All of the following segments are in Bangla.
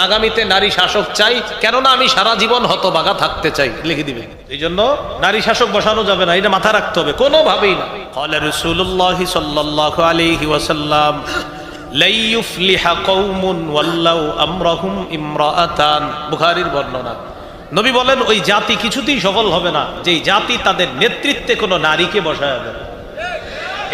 আগামীতে নারী শাসক চাই, কেননা আমি সারা জীবন হতভাগা থাকতে চাই, লিখে দিবেন। এই জন্য নারী শাসক বসানো যাবে না, এটা মাথা রাখতে হবে, কোনোভাবেই না। ক্বালা রাসূলুল্লাহ সাল্লাল্লাহু আলাইহি ওয়াসাল্লাম লা ইউফলিহা কওমুন ওয়াল্লাউ আমরাহুম ইমরাআতান, বুখারীর বর্ণনা। নবী বলেন ওই জাতি কিছুতেই সফল হবে না যে জাতি তাদের নেতৃত্বে কোনো নারীকে বসায় দেয়।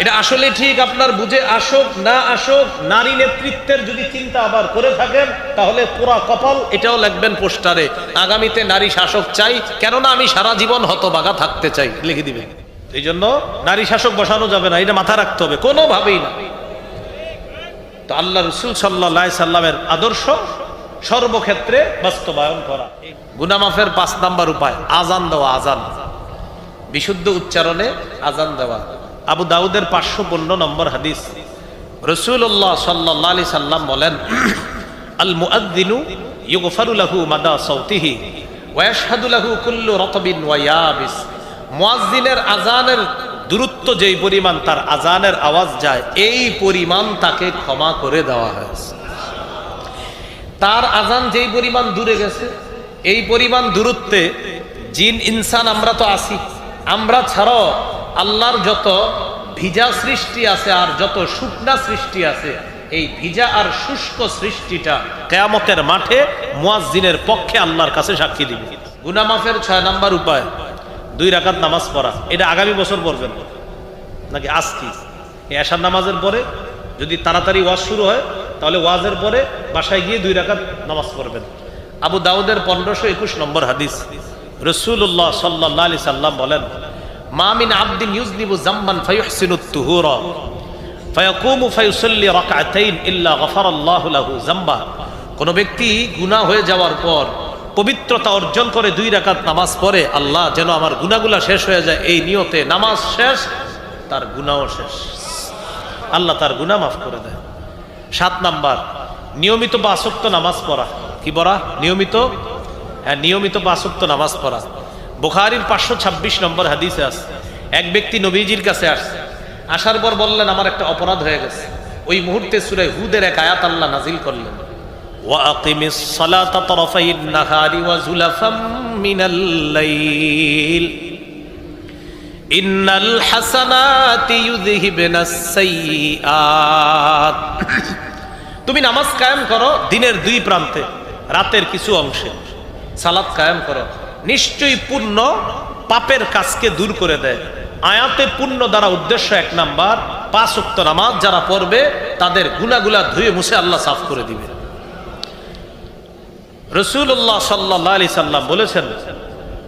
এটা আসলে ঠিক, আপনার বুঝে আসুক না আসুক, নারী নেতৃত্বের যদি চিন্তা আবার করে থাকেন তাহলে পুরা কপাল। এটাও লিখবেন পোস্টারে, আগামীতে নারী শাসক চাই, কেননা আমি সারা জীবন হতভাগা থাকতে চাই, লিখে দিবেন। এই জন্য নারী শাসক বসানো যাবে না, এটা মাথা রাখতে হবে, কোনোভাবেই না। তো আল্লাহ রাসূল সাল্লাল্লাহু আলাইহি সাল্লামের আদর্শ সর্বক্ষেত্রে বাস্তবায়ন করা। গুনাহ মাফের ৫ নাম্বার উপায় আজান দেওয়া। আজান, বিশুদ্ধ উচ্চারণে আজান দেওয়া। আবু দাউদের ৫১৫ নম্বর হাদিস, রাসূলুল্লাহ সাল্লাল্লাহু আলাইহি সাল্লাম বলেন, আল মুআদ্দিনু ইউগফারু লাহু মাদা সাউতিহি ওয়া ইয়াশহাদু লাহু কুল্লু রাতবিন ওয়া ইয়াবিস। মুয়াজ্জিনের আজানের দূরত্ব যেই পরিমাণ তার আজানের আওয়াজ যায়, এই পরিমাণ তাকে ক্ষমা করে দেওয়া হয়েছে। তার আজান যেই পরিমাণ দূরে গেছে, এই পরিমাণ দূরত্বে জিন ইনসান আমরা তো আছি, আমরা ছাড়াও আল্লাহর যত ভিজা সৃষ্টি আছে আর যত শুকনা সৃষ্টি আছে, এই ভিজা আর শুষ্ক সৃষ্টিটা কিয়ামতের মাঠে মুয়াজ্জিনের পক্ষে আল্লাহর কাছে সাক্ষী দিবে। গুনাহ মাফের ৬ নাম্বার উপায় 2 রাকাত নামাজ পড়া। এটা আগামী বছর পড়বেন নাকি আজকে? এশার নামাজের পরে যদি তাড়াতাড়ি ওয়াজ শুরু হয় তাহলে ওয়াজের পরে বাসায় গিয়ে 2 রাকাত নামাজ পড়বেন। আবু দাউদের 1521 নম্বর হাদিস, রাসূলুল্লাহ সাল্লাল্লাহু আলাইহি সাল্লাম বলেন, মা মিন আবদিন ইউযনিবু যামবান ফায়ুহসিনুত তুহুরা ফায়াকুমু ফায়ুসাল্লি রাকআতাইন ইল্লা গফারাল্লাহু লাহু যামবা। কোন ব্যক্তি গুনাহ হয়ে যাওয়ার পর পবিত্রতা অর্জন করে 2 রাকাত নামাজ পড়ে, আল্লাহ যেন আমার গুনাহগুলা শেষ হয়ে যায়, এই নিয়তে নামাজ শেষ, তার গুনাহও শেষ, আল্লাহ তার গুনাহ মাফ করে দেয়। 7 নাম্বার নিয়মিত 5 ওয়াক্ত নামাজ পড়া। কি পড়া? নিয়মিত, হ্যাঁ নিয়মিত 5 ওয়াক্ত নামাজ পড়া। বুখারীর 526 নম্বর হাদিসে আছে, এক ব্যক্তি নবীজির কাছে আসছে, আসার পর বললেন আমার একটা অপরাধ হয়ে গেছে। ওই মুহূর্তে সূরা হুদের এক আয়াত আল্লাহ নাজিল করলেন, ওয়া আকিমিস সালাতা তারাফাইন নাহারি ওয়া যুলাফাম মিনাল লাইল ইন্নাল হাসানাতি ইউযহিবনাস সাইয়্যাত। তুমি নামাজ কায়েম করো দিনের 2 প্রান্তে, রাতের কিছু অংশে সালাত কায়েম করো, নিশ্চয়ই পুণ্য পাপের কাজকে দূর করে দেয়। আয়াতে পুণ্য দ্বারা উদ্দেশ্য 1 নাম্বার, 5 ওয়াক্ত নামাজ যারা পড়বে তাদের গুনাহগুলা ধুয়ে মুছে আল্লাহ সাফ করে দিবে। রাসূলুল্লাহ সাল্লাল্লাহু আলাইহি সাল্লাম বলেছেন,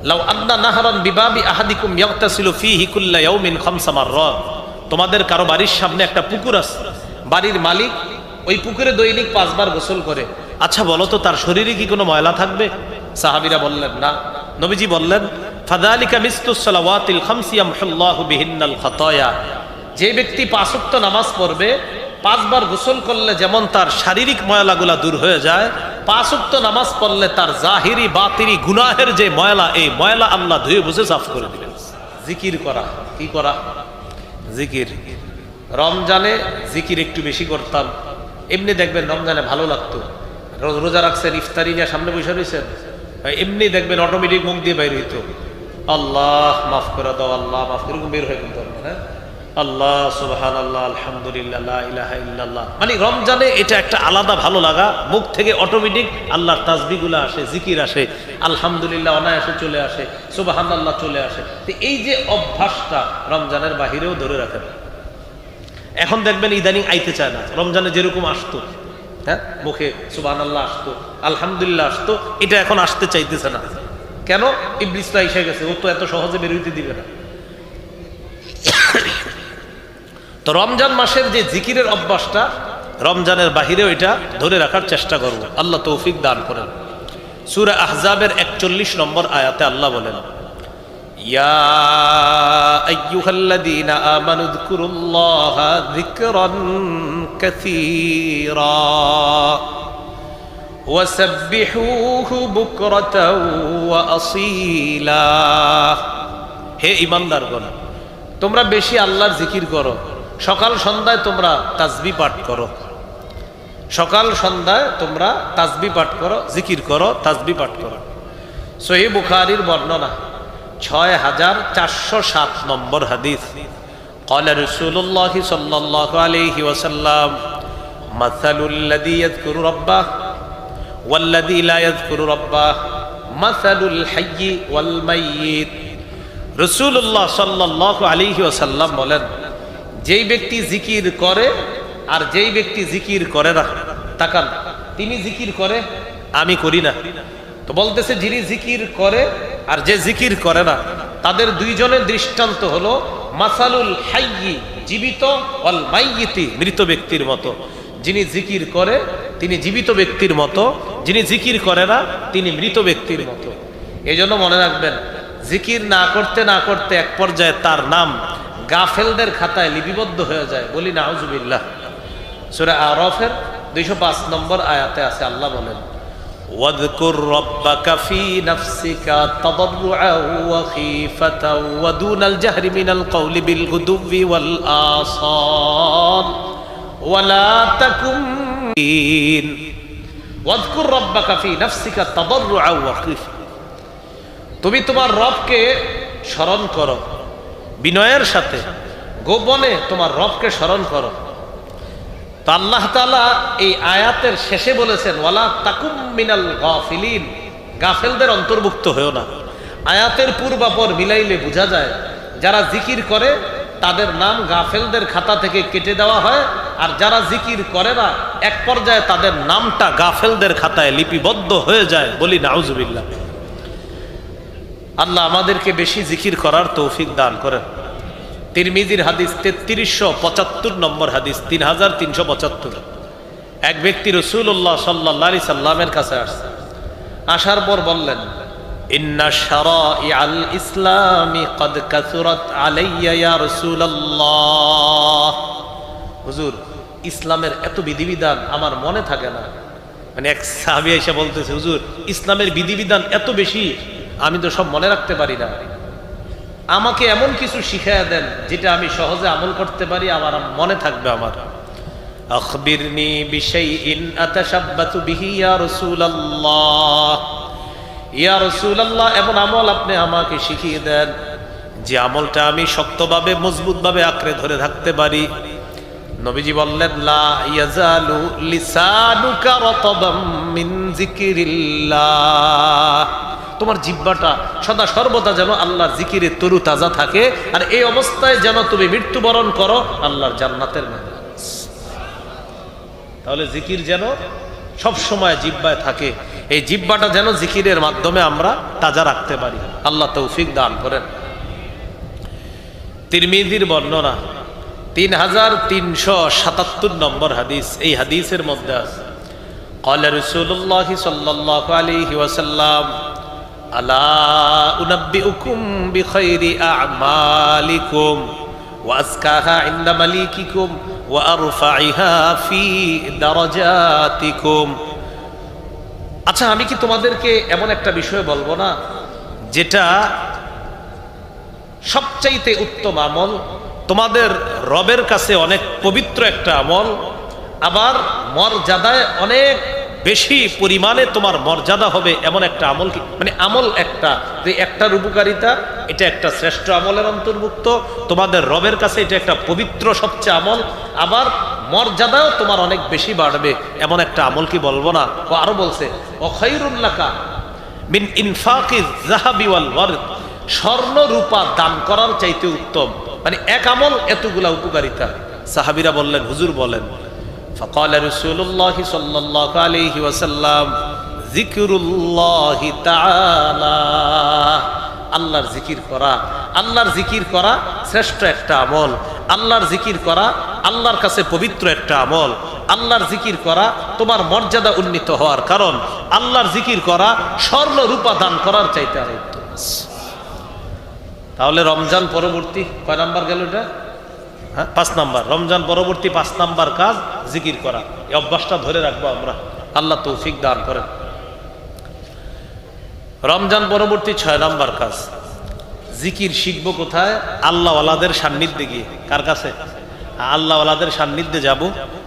লাউ আন্না নাহরান বিবাবি আহাদিকুম ইয়াগতাসিলু ফীহি কুল্লা ইয়াউমিন 5 মাররাত। তোমাদের কারো বাড়ির সামনে একটা পুকুর আছে, বাড়ির মালিক ওই পুকুরে দৈনিক 5 বার গোসল করে, আচ্ছা বলো তো তার শরীরে কি কোনো ময়লা থাকবে? সাহাবীরা বললেন না। নবীজি বললেন, ফাযালিকা মিসলুস সালাওয়াতিল 5 ইয়ামহুল্লাহু বিহিন্নাল খাতায়া। যে ব্যক্তি 5 ওয়াক্ত নামাজ পড়বে, 5 বার গোসল করলে যেমন তার শারীরিক ময়লাগুলা দূর হয়ে যায়, 5 ওয়াক্ত নামাজ পড়লে তার জাহিরি বাতিনি গুনাহের যে ময়লা, এই ময়লা আল্লাহ ধুয়ে মুছে সাফ করে দিবেন। জিকির করা। কি করা? জিকির। রমজানে জিকির একটু বেশি করতাম, এমনি দেখবেন রমজানে ভালো লাগতো। রোজা রাখছেন, ইফতারি নিয়ে সামনে বসে রয়েছেন, এমনি দেখবেন অটোমেটিক মুখ দিয়ে বাইর হইতো, আল্লাহ মাফ করে দাও, আল্লাহ মাফ করে, বের হয়ে কিন্তু হ্যাঁ, আল্লাহ সুবহানাল্লাহ আলহামদুলিল্লাহ লা ইলাহা ইল্লাল্লাহ। মানে রমজানে এটা একটা আলাদা ভালো লাগা, মুখ থেকে অটোমেটিক আল্লাহর তাসবিহগুলো আসে, জিকির আসে, আলহামদুলিল্লাহ অনায়াসে চলে আসে, সুবহানাল্লাহ চলে আসে। তো এই যে অভ্যাসটা রমজানের বাহিরেও ধরে রাখেন। এখন দেখবেন ইদানিং আইতে চায় না, রমজানে যেরকম আসতো, হ্যাঁ মুখে সুবহানাল্লাহ আসতো, আলহামদুলিল্লাহ আসতো, এটা এখন আসতে চাইতেছে না। কেন? ইবলিসটা এসে গেছে, ও তো এত সহজে বের হইতে দিবে না। তো রমজান মাসের যে জিকিরের অভ্যাসটা, রমজানের বাহিরেও এটা ধরে রাখার চেষ্টা করব, আল্লাহ তৌফিক দান করেন। সূরা আহজাবের 41 নম্বর আয়াতে আল্লাহ বলেন, ইয়া আইয়ুহাল্লাযীনা আমানু যকুরুল্লাহা যিকরান কাসীরা ওয়াসাব্বিহুহু বুকরাতাও ওয়া আসীলা। হে ঈমানদারগণ, তোমরা বেশি আল্লাহর জিকির করো, সকাল সন্ধ্যায় তোমরা তাসবিহ পাঠ করো, সকাল সন্ধ্যায় তোমরা তাসবিহ পাঠ করো, জিকির করো, তাসবিহ পাঠ করো। সহিহ বুখারীর বর্ণনা 6407 নম্বর হাদিস। قال رسول الله صلى الله عليه وسلم مثل الذي يذكر ربه والذي لا يذكر ربه مثل الحي والميت। রাসূলুল্লাহ সাল্লাল্লাহু আলাইহি ওয়াসাল্লাম বলেন, যেই ব্যক্তি জিকির করে আর যেই ব্যক্তি জিকির করে না, তাকান, তিনি জিকির করে, আমি করি না। তো বলতেছে যিনি জিকির করে আর যে জিকির করে না, তাদের দুইজনের দৃষ্টান্ত হলো মাসালুল হাইয়ি, জীবিত, ওয়াল মাইয়িতি, মৃত ব্যক্তির মতো। যিনি জিকির করে তিনি জীবিত ব্যক্তির মতো, যিনি জিকির করে না তিনি মৃত ব্যক্তির মতো। এই জন্য মনে রাখবেন, জিকির না করতে না করতে এক পর্যায়ে তার নাম গাফেলদের খাতায় লিপিবদ্ধ হয়ে যায়। বলি নাউজুবিল্লাহ। সূরা আরাফের 205 নম্বর আয়াতে আছে, আল্লাহ বলেন, ওয়াযকুর রাব্বাকা ফী নাফসিকা তাদাররুআন ওয়া খীফাতান ওয়া দুনাল জাহরি মিনাল কওলি বিল গুদুবি ওয়াল আসাল ওয়া লা তাকুম ওয়াযকুর রাব্বাকা ফী নাফসিকা তাদাররুআন ওয়া খীফা। তুমি তোমার রবকে স্মরণ করো বিনয়ের সাথে, গোপনে তোমার রবকে স্মরণ করো। তো আল্লাহ তাআলা এই আয়াতের শেষে বলেছেন, ওয়ালা তাকুম মিনাল গাফিলিন, গাফেলদের অন্তর্ভুক্ত হয়েও না। আয়াতের পূর্বাপর মিলাইলে বোঝা যায়, যারা জিকির করে তাদের নাম গাফেলদের খাতা থেকে কেটে দেওয়া হয়, আর যারা জিকির করে না এক পর্যায়ে তাদের নামটা গাফেলদের খাতায় লিপিবদ্ধ হয়ে যায়। বলি নাউজুবিল্লাহ। আল্লাহ আমাদেরকে বেশি জিকির করার তৌফিক দান করেন। তিরমিজির হাদিস 3375 নম্বর হাদিস, 3375। এক ব্যক্তি রাসূলুল্লাহ সাল্লাল্লাহু আলাইহি সাল্লামের কাছে আসছে। আসার পর বললেন, ইন্না শারাইআল ইসলামি ক্বাদ কাসুরাত আলাইয়া ইয়া রাসূলুল্লাহ। হুজুর, ইসলামের এত বিধিবিধান আমার মনে থাকে না। মানে এক সাহাবী এসে বলতেছে, হুজুর, ইসলামের বিধিবিধান এত বেশি, আমি তো সব মনে রাখতে পারি না। আমাকে এমন কিছু শিখায়া দেন যেটা আমি সহজে আমল করতে পারি, আমার মনে থাকবে। আমার আখবিরনি বিশাইইন আতাশাব্বাতু বিহি ইয়া রাসূলুল্লাহ। ইয়া রাসূলুল্লাহ, এমন আমল আপনি আমাকে শিখিয়ে দেন যে আমলটা আমি শক্তভাবে মজবুতভাবে আঁকড়ে ধরে থাকতে পারি। নবীজি বললেন, লা ইয়াজালু লিসানুকা রাতাবাম মিন যিকিরিল্লাহ। তোমার জিহ্বাটা সদা সর্বদা যেন আল্লাহর জিকিরে তরু তাজা থাকে, আর এই অবস্থায় যেন তুমি মৃত্যুবরণ করো আল্লাহর জান্নাতের মেহমান। তাহলে জিকির যেন সব সময় জিহ্বায় থাকে, এই জিহ্বাটা যেন জিকিরের মাধ্যমে আমরা তাজা রাখতে পারি। আল্লাহ তৌফিক দান করেন। তিরমিজির বর্ণনা 3377 নম্বর হাদিস। এই হাদিসের মধ্যে আছে, ক্বালা রাসূলুল্লাহ সাল্লাল্লাহু আলাইহি ওয়াসাল্লাম, আলা উনাব্বিউকুম বিখাইরি আ'মালিকুম ওয়া আসকাহা ইনদা মালিকিকুম ওয়া আরফাইহা ফি দারাজাতিকুম। আচ্ছা, আমি কি তোমাদেরকে এমন একটা বিষয় বলবো না যেটা সবচাইতে উত্তম আমল, তোমাদের রবের কাছে অনেক পবিত্র একটা আমল, আবার মর্যাদায় অনেক বেশি পরিমাণে তোমার মর্যাদা হবে এমন একটা আমল? কি মানে আমল একটা, যে একটার উপকারিতা, এটা একটা শ্রেষ্ঠ আমলের অন্তর্ভুক্ত, তোমাদের রবের কাছে এটা একটা পবিত্র সবচেয়ে আমল, আবার মর্যাদাও তোমার অনেক বেশি বাড়বে এমন একটা আমল কি বলবো না? ও আরো বলছে, ও খায়রুল লাকা মিন ইনফাকিজ যাহাবি ওয়াল ওয়ারদ, স্বর্ণ রূপা দান করার চাইতে উত্তম। মানে এক আমল এতগুলা উপকারিতা। সাহাবীরা বললেন, হুজুর বলেন। فقال رسول الله صلى الله عليه وسلم ذكر الله تعالى। আল্লাহর জিকির করা, আল্লাহর জিকির করা শ্রেষ্ঠ একটা আমল। আল্লাহর জিকির করা আল্লাহর কাছে পবিত্র একটা আমল। আল্লাহর জিকির করা তোমার মর্যাদা উন্নীত হওয়ার কারণ। আল্লাহর জিকির করা স্বর্ণ রূপা দান করার চাইতে আর উত্তম। তাহলে রমজান পরবর্তী কয় নাম্বার গেল এটা? 5 নাম্বার। রমজান পরবর্তী 5 নাম্বার কাজ জিকির করা। এই অভ্যাসটা ধরে রাখবো আমরা, আল্লাহ তৌফিক দান করেন। রমজান পরবর্তী 6 নাম্বার কাজ, জিকির শিখবো কোথায়? আল্লাহ ওয়ালাদের সান্নিধ্যে গিয়ে। কার কাছে? আল্লাহওয়ালাদের সান্নিধ্যে যাব,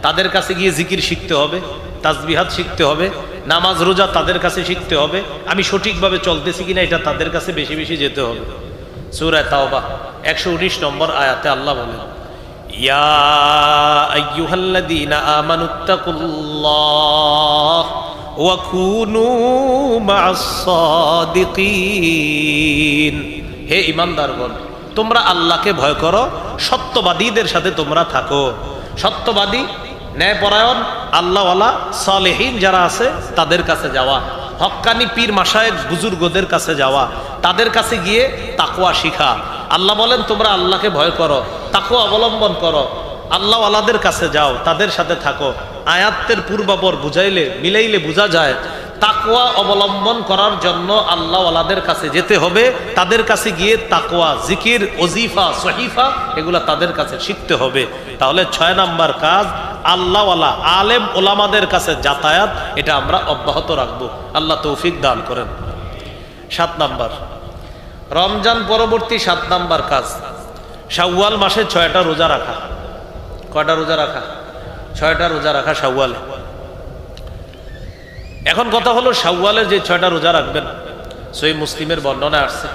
তাদের কাছে গিয়ে জিকির শিখতে হবে, তাসবিহাত শিখতে হবে, নামাজ রোজা তাদের কাছে শিখতে হবে, আমি সঠিকভাবে চলতেছি কিনা এটা তাদের কাছে বেশি বেশি যেতে হবে। সূরা তাওবা 119 নম্বর আয়াতে আল্লাহ বলেন, ইয়া আইয়ুহাল্লাযীনা আমানুত্তাকুল্লাহ ওয়া কুনু মা'আস সাদিকিন। হে ঈমানদারগণ, তোমরা আল্লাহকে ভয় করো, সত্যবাদীদের সাথে তোমরা থাকো। সত্যবাদী, ন্যায়পরায়ণ, আল্লাহওয়ালা, সালেহীন যারা আছে তাদের কাছে যাওয়া, হক্কানি পীর মাশায়েখ বুজুর্গদের কাছে যাওয়া, তাদের কাছে গিয়ে তাকওয়া শিখা। আল্লাহ বলেন তোমরা আল্লাহকে ভয় করো, তাকওয়া অবলম্বন করো, আল্লাহওয়ালাদের কাছে যাও, তাদের সাথে থাকো। আয়াতের পূর্বাপর বুঝাইলে মিলাইলে বোঝা যায় তাকওয়া অবলম্বন করার জন্য আল্লাহওয়ালাদের কাছে যেতে হবে, তাদের কাছে গিয়ে তাকওয়া, জিকির, ওজিফা, সহিফা এগুলা তাদের কাছে শিখতে হবে। তাহলে 6 নাম্বার কাজ, আল্লাহওয়ালা আলেম ওলামাদের কাছে যাতায়াত, এটা আমরা অব্যাহত রাখবো। আল্লাহ তৌফিক দান করেন। 7 নাম্বার, রমজান পরবর্তী 7 নাম্বার কাজ, শাওয়াল মাসে 6টা রোজা রাখা। কয়টা রোজা রাখা? 6টা রোজা রাখা শাওয়ালে। এখন কথা হলো শাওয়ালের যে 6টা রোজা রাখবেন, সহিহ মুসলিমের বর্ণনা আসছে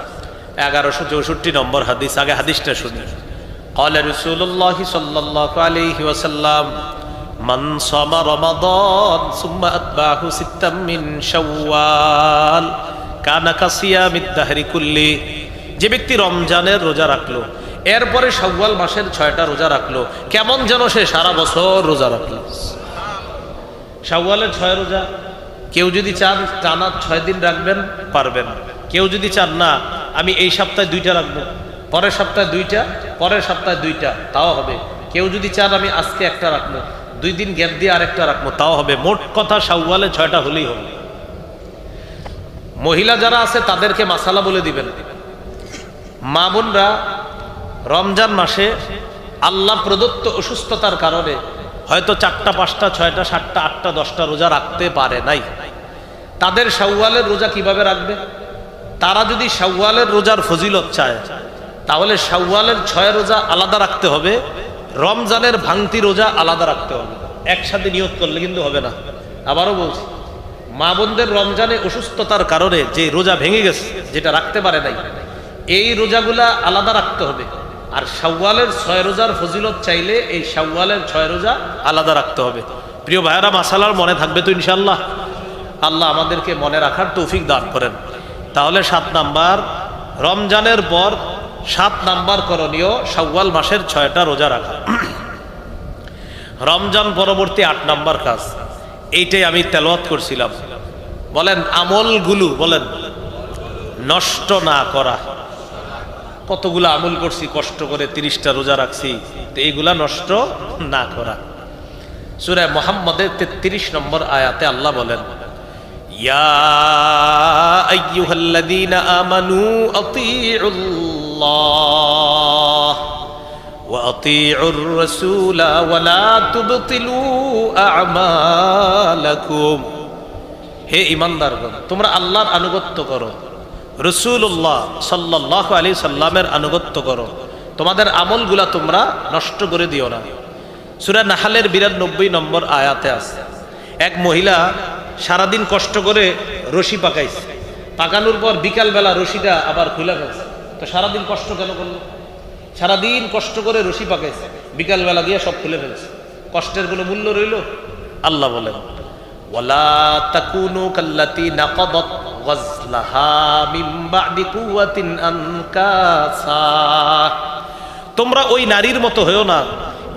1164 নম্বর হাদিস। আগে হাদিসটা শুনি। ক্বালা রাসূলুল্লাহি সাল্লাল্লাহু আলাইহি ওয়াসাল্লাম, মান সামা রমাদান সুম্মা আতবাহু সিত্তাম মিন শাওয়াল কানা কাসিয়ামিদ দাহরি কুল্লি। যে ব্যক্তি রমজানের রোজা রাখলো, এরপরে শাওয়াল মাসের 6টা রোজা রাখলো, কেমন যেন সে সারা বছর রোজা রাখলো। শাওয়ালের 6 রোজা, কেউ যদি চান টানা 6 দিন রাখবেন পারবেন, কেউ যদি চান না আমি এই সপ্তাহে 2টা রাখবো, পরের সপ্তাহে 2টা, পরের সপ্তাহে 2টা, তাও হবে। কেউ যদি চান আমি আজকে একটা রাখবো, 2 দিন গ্যাপ দিয়ে আরেকটা রাখবো, তাও হবে। মোট কথা শাওয়ালে 6টা হলেই হবে। মহিলা যারা আছে তাদেরকে মাসালা বলে দিবেন। মা বোনরা রমজান মাসে আল্লাহ প্রদত্ত অসুস্থতার কারণে হয়তো 4টা, 5টা, 6টা, 7টা, 8টা, 10টা রোজা রাখতে পারে নাই, তাদের শাওয়ালের রোজা কিভাবে রাখবে? তারা যদি শাওয়ালের রোজার ফজিলত চায় তাহলে শাওয়ালের 6 রোজা আলাদা রাখতে হবে, রমজানের ভাঙতি রোজা আলাদা রাখতে হবে। একসাথে নিয়ত করলে কিন্তু হবে না। আবারও বলছি, মা বোনদের রমজানে অসুস্থতার কারণে যে রোজা ভেঙে গেছে, যেটা রাখতে পারে নাই, এই রোজাগুলা আলাদা রাখতে হবে। আর শাওয়ালের 6 রোজার ফজিলত চাইলে এই শাওয়ালের 6 রোজা আলাদা রাখতে হবে। প্রিয় ভাইয়েরা, মাসালার মনে থাকবে তো ইনশাআল্লাহ? আল্লাহ আমাদেরকে মনে রাখার তৌফিক দান করেন। তাহলে 7 নাম্বার, রমজানের পর 7 নাম্বার করণীয় শাওয়াল মাসের 6টা রোজা রাখা। রমজান পরবর্তী 8 নাম্বার কাজ, এইটাই আমি তেলাওয়াত করছিলাম। বলেন আমলগুলো বলেন নষ্ট না করা। কতগুলো আমল করছি কষ্ট করে, 30টা রোজা রাখছি, তো এইগুলা নষ্ট না করা। সূরা মুহাম্মদের 33 নম্বর আয়াতে আল্লাহ বলেন, ইয়া আইয়ুহাল্লাযীনা আমানু আতিউল্লাহ ওয়া আতিউর রাসূলা ওয়া লা তুবতিলু আমালাকুম। হে ঈমানদারগণ, তোমরা আল্লাহর আনুগত্য করো, রাসূলুল্লাহ সাল্লাল্লাহু আলাইহি সাল্লামের আনুগত্য করো, তোমাদের আমলগুলা তোমরা নষ্ট করে দিও না। সূরা নাহলের 92 নম্বর আয়াতে আছে, এক মহিলা সারাদিন কষ্ট করে রশি পাকাইছে, পাকানোর পর বিকালবেলা রশিটা আবার খুলে ফেলছে। তো সারাদিন কষ্ট কেন করলো? সারাদিন কষ্ট করে রশি পাকাইছে, বিকালবেলা গিয়ে সব খুলে ফেলছে, কষ্টের কোনো মূল্য রইল? আল্লাহ বলেন, ওয়ালা তাকুনু কাল্লাতী নাকাদাত গাজলাহা মিন বা'দি কুওয়াতিন আনকাসা। তোমরা ওই নারীর মতো হয়েও না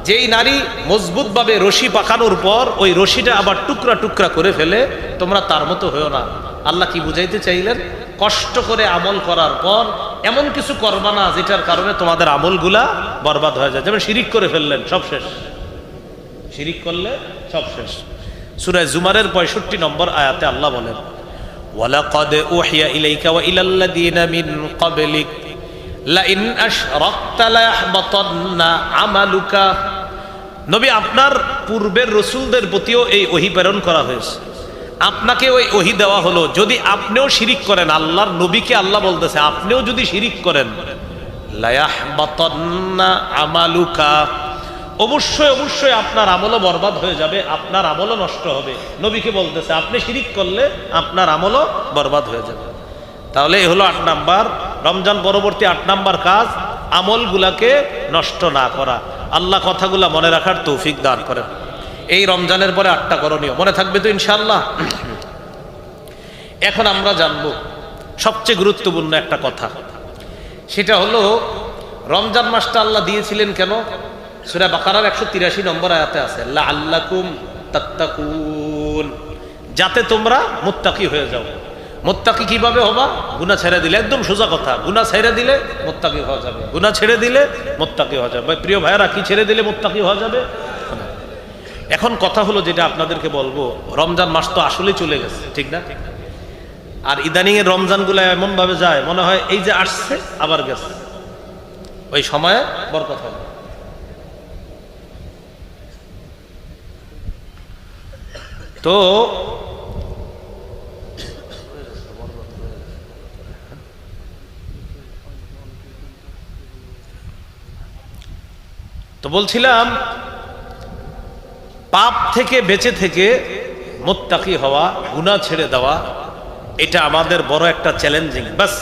যেই নারী মজবুতভাবে রশি পাকানোর পর ওই রশিটা আবার টুকরা টুকরা করে ফেলে, তোমরা তার মতো হয়েও না। আল্লাহ কি বুঝাইতে চাইলেন? কষ্ট করে আমল করার পর এমন কিছু করবা না যেটার কারণে তোমাদের আমলগুলা বরবাদ হয়ে যায়। যেমন শিরিক করে ফেললেন, সব শেষ। শিরিক করলে সব শেষ। সূরা জুমারের 65 নম্বর আয়াতে আল্লাহ বলেন, ওয়ালাকাদ উহিয়া ইলাইকা ওয়া ইলাল্লাযীনা মিন ক্বাবলিক লাইন আশরাকতা লায়াহবাতান্না আমালুকা। নবী, আপনার পূর্বের রাসূলদের প্রতিও এই ওহী প্রেরণ করা হয়েছে, আপনাকে ওই ওহী দেওয়া হলো, যদি আপনিও শিরিক করেন, আল্লাহর নবীকে আল্লাহ বলতেছে আপনিও যদি শিরিক করেন, লায়াহবাতান্না আমালুকা, অবশ্যই অবশ্যই আপনার আমলও বরবাদ হয়ে যাবে, আপনার আমলও নষ্ট হবে। নবীকে বলতেছে আপনি শিরিক করলে আপনার আমলও বরবাদ হয়ে যাবে। তাহলে এই হলো 8 নাম্বার, রমজান পরবর্তী 8 নাম্বার কাজ, আমলগুলাকে নষ্ট না করা। আল্লাহ কথাগুলা মনে রাখার তৌফিক দান করেন। এই রমজানের পরে 8টা করণীয় মনে থাকবে তো ইনশাআল্লাহ। এখন আমরা জানবো সবচেয়ে গুরুত্বপূর্ণ একটা কথা, সেটা হলো রমজান মাসটা আল্লাহ দিয়েছিলেন কেন? সূরা বাকারার 183 নম্বর আয়াতে আছে লাআল্লাকুম তাত্তাকুন, যাতে তোমরা মুত্তাকি হয়ে যাও। মুত্তাকি কিভাবে হবা? গুনাহ ছেড়ে দিলে, একদম সোজা কথা, গুনাহ ছেড়ে দিলে মুত্তাকি হওয়া যাবে। গুনাহ ছেড়ে দিলে মুত্তাকি হওয়া যাবে। প্রিয় ভাইরা, কি ছেড়ে দিলে মুত্তাকি হওয়া যাবে? এখন কথা হলো যেটা আপনাদেরকে বলবো, রমজান মাস তো আসলে চলে গেছে, ঠিক না? আর ইদানিং এর রমজানগুলো এমন ভাবে যায় মনে হয় এই যে আসছে আবার গেছে, ওই সময়ে বরকত হবে। তো বলছিলাম পাপ থেকে বেঁচে থেকে মুত্তাকি হওয়া, গুনাহ ছেড়ে দেওয়া, এটা আমাদের বড় একটা চ্যালেঞ্জিং। বাস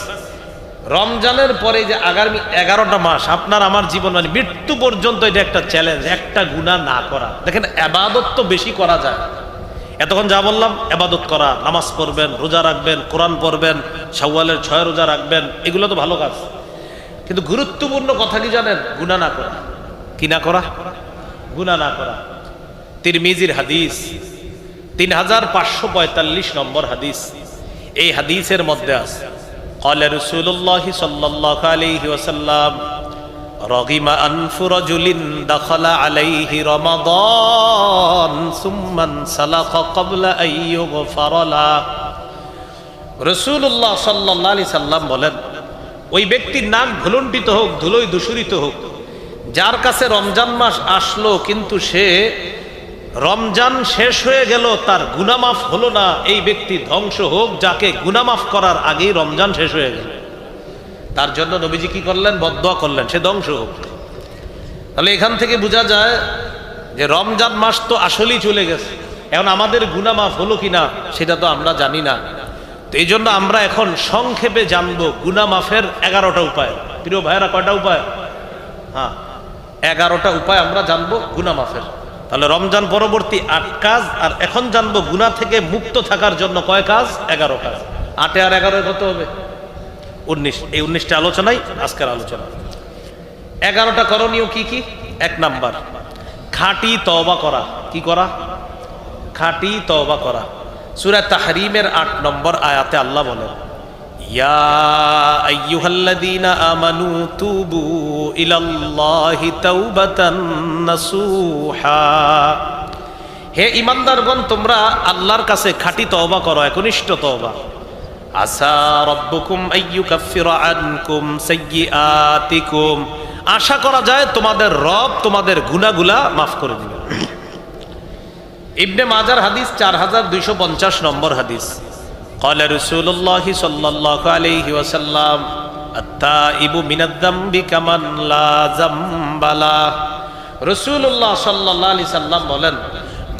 রমজানের পরে যে আগামী 11টা মাস আপনার আমার জীবন, মানে মৃত্যু পর্যন্ত, এটা একটা চ্যালেঞ্জ, একটা গুনাহ না করা। দেখেন ইবাদত তো বেশি করা যায়, এতক্ষণ যা বললাম ইবাদত করা, নামাজ পড়বেন, রোজা রাখবেন, কোরআন পড়বেন, শাওয়ালের 6 রোজা রাখবেন, এগুলো তো ভালো কাজ। কিন্তু গুরুত্বপূর্ণ কথা কি জানেন? গুনাহ না করা। কি না করা? গুনাহ না করা। তিরমিজির হাদিস 3545 নম্বর হাদিস। এই হাদিসের মধ্যে আছে قال رسول الله صلى الله عليه وسلم رغم أنف رجل دخل عليه رمضان ثم انسلخ قبل أن يغفر له। রাসূলুল্লাহ সাল্লাল্লাহু আলাইহি সাল্লাম বলেন, ওই ব্যক্তির নাক ভুলুণ্ঠিত হোক, ধুলোয় দূষিত হোক, যার কাছে রমজান মাস আসলো কিন্তু সে রমজান শেষ হয়ে গেল, তার গুনাহ মাফ হলো না, এই ব্যক্তি ধ্বংস হোক, যাকে গুনাহ মাফ করার আগেই রমজান শেষ হয়ে গেল। তার জন্য নবীজি কি করলেন? বদদোয়া করলেন, সে ধ্বংস হোক। তাহলে এখান থেকে বোঝা যায় যে রমজান মাস তো আসলেই চলে গেছে, এখন আমাদের গুনাহ মাফ হলো কিনা সেটা তো আমরা জানি না। তো এই জন্য আমরা এখন সংক্ষেপে জানবো গুনাহ মাফের 11টা উপায়। প্রিয় ভাইয়েরা, কয়টা উপায়? হ্যাঁ, 11টা উপায় আমরা জানবো গুনাহ মাফের। তাহলে রমজান পরবর্তী 8 কাজ, আর এখন জানবো গুনাহ থেকে মুক্ত থাকার জন্য কয় কাজ? 11 কাজ। 8 আর 11 কত হবে? 19। এই 19টা আলোচনাই আজকের আলোচনা। 11টা করণীয় কি কি? 1 নাম্বার, খাঁটি তওবা করা। কি করা? খাঁটি তওবা করা। সূরা তাহরীমের 8 নম্বর আয়াতে আল্লাহ বলেন, ইয়া আইয়ুহাল্লাযীনা আমানু তুবু ইলাল্লাহি তাওবাতান নাসুহা। হে ঈমানদারগণ, তোমরা আল্লাহর কাছে খাঁটি তওবা করো, একনিষ্ঠ তওবা। আসা রাব্বুকুম আইয়ুকাফিরা আনকুম সাইয়্যাতিকুম, আশা করা যায় তোমাদের রব তোমাদের গুনাহগুলা মাফ করে দিবেন। ইবনে মাজার হাদিস 4250 নম্বর হাদিস। قال رسول الله صلى الله عليه وسلم التائب من الذنب كمن لا ذنب له। রাসূলুল্লাহ সাল্লাল্লাহু আলাইহি সাল্লাম বলেন,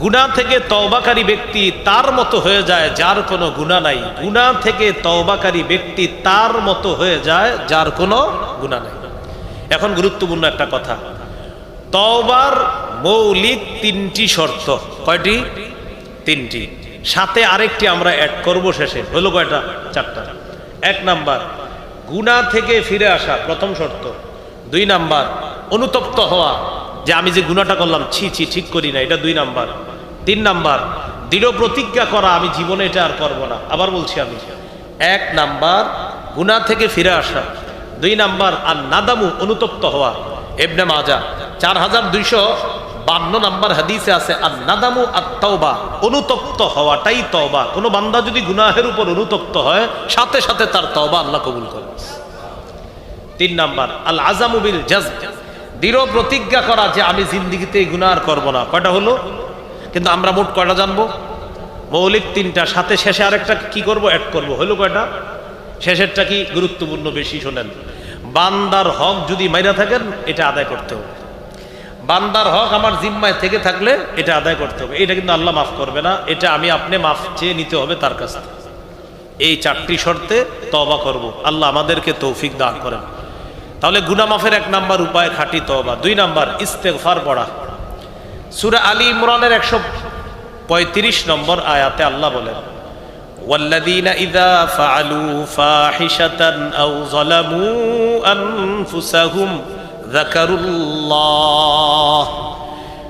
গুনাহ থেকে তওবাকারী ব্যক্তি তার মতো হয়ে যায় যার কোনো গুনাহ নাই। গুনাহ থেকে তওবাকারী ব্যক্তি তার মতো হয়ে যায় যার কোনো গুনাহ নাই। এখন গুরুত্বপূর্ণ একটা কথা, তওবার মৌলিক 3টি শর্ত। কয়টি? 3টি। সাথে আরেকটি আমরা অ্যাড করব শেষে। হলো কয়টা? 4টা। 1 নাম্বার, গুনাহ থেকে ফিরে আসা, প্রথম শর্ত। 2 নাম্বার, অনুতপ্ত হওয়া, যে আমি যে গুনাহটা করলাম ছি ছি ঠিক করি না, এটা 2 নাম্বার। 3 নাম্বার, দৃঢ় প্রতিজ্ঞা করা আমি জীবনে এটা আর করব না। আবার বলছি, আমি 1 নাম্বার গুনাহ থেকে ফিরে আসা, 2 নাম্বার আর নাদামু, অনুতপ্ত হওয়া। ইবনে মাজাহ 4252 নাম্বার হাদিসে আছে, আর নাদামু আত-তাওবা, অনুতপ্ত হওয়াটাই তওবা। কোন বান্দা যদি গুনাহের উপর অনুতপ্ত হয়, সাথে সাথে তার তওবা আল্লাহ কবুল করেন। 3 নাম্বার আল আযামু বিল জাযম, দৃঢ় প্রতিজ্ঞা করা যে আমি জিন্দেগিতে এই গুনাহ আর করব না। কয়টা হলো? কিন্তু আমরা মোট কয়টা জানবো? মৌলিক 3টা, সাথে শেষে আরেকটা কি করব? অ্যাড করব। হলো কয়টা? শেষেরটা কি গুরুত্বপূর্ণ বেশি, শোনেন। বান্দার হক যদি মাইরা থাকেন, এটা আদায় করতে হবে। বান্দার হক আমার জিম্মায় থেকে থাকলে এটা আদায় করতে হবে। এটা কিন্তু আল্লাহ মাফ করবে না, এটা আমি আপনি মাফ চেয়ে নিতে হবে তার কাছে। এই 4টি শর্তে তওবা করব। আল্লাহ আমাদেরকে তৌফিক দান করেন। তাহলে গুনাহ মাফের 1 নাম্বার উপায় খাঁটি তওবা। 2 নাম্বার ইস্তেগফার পড়া। সূরা আলী ইমরানের 135 নম্বর আয়াতে আল্লাহ বলেন, ওয়াল্লাযীনা ইযা ফাআলু ফাহিশাতান আও যালামু আনফুসাহুম যাকারুল্লাহ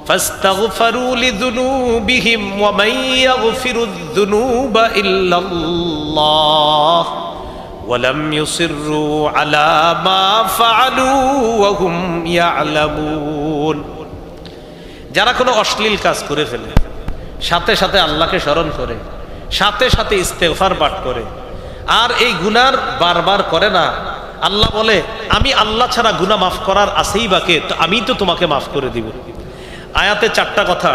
ফাস্তাগফারু লিযুনুবিহিম ওয়া মান ইয়াগফিরুয যুনুবা ইল্লাল্লাহ ওয়া লাম ইউসিররু আলা মা ফাআলু ওয়া হুম ইয়ালামুন। যারা কোনো অশ্লীল কাজ করে ফেলে, সাথে সাথে আল্লাহকে স্মরণ করে, সাথে সাথে ইস্তেগফার পাঠ করে, আর এই গুনার বারবার করে না, আল্লাহ বলে আমি আল্লাহ ছাড়া গুনাহ মাফ করার আছেই বাকে, তো আমি তো তোমাকে মাফ করে দিব। আয়াতে 4টা কথা।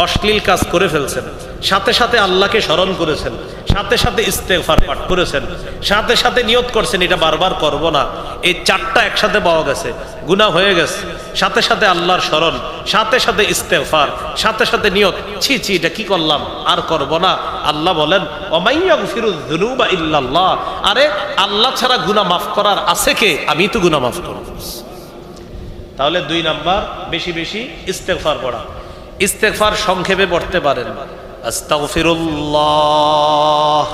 অশ্লীল কাজ করে ফেলছেন, সাথে সাথে আল্লাহকে স্মরণ করেছেন, সাথে সাথে ইস্তেগফার পাঠ করেছেন, সাথে সাথে নিয়ত করছেন এটা বারবার করব না। এই 4টা একসাথে পাওয়া গেছে। গুনাহ হয়ে গেছে, সাথে সাথে আল্লাহর স্মরণ, সাথে সাথে ইস্তেগফার, সাথে সাথে নিয়ত, ছি এটা কি করলাম, আর করব না। আল্লাহ বলেন ওয়ামান ইয়াগফিরুয যুনুবা ইল্লাল্লাহ, আরে আল্লাহ ছাড়া গুনাহ মাফ করার আছে কে? আমি তো গুনাহ মাফ করব। তাহলে 2 নাম্বার বেশি বেশি ইস্তেগফার পড়া। ইস্তেগফার সংক্ষেপে পড়তে পারেন, আস্তাগফিরুল্লাহ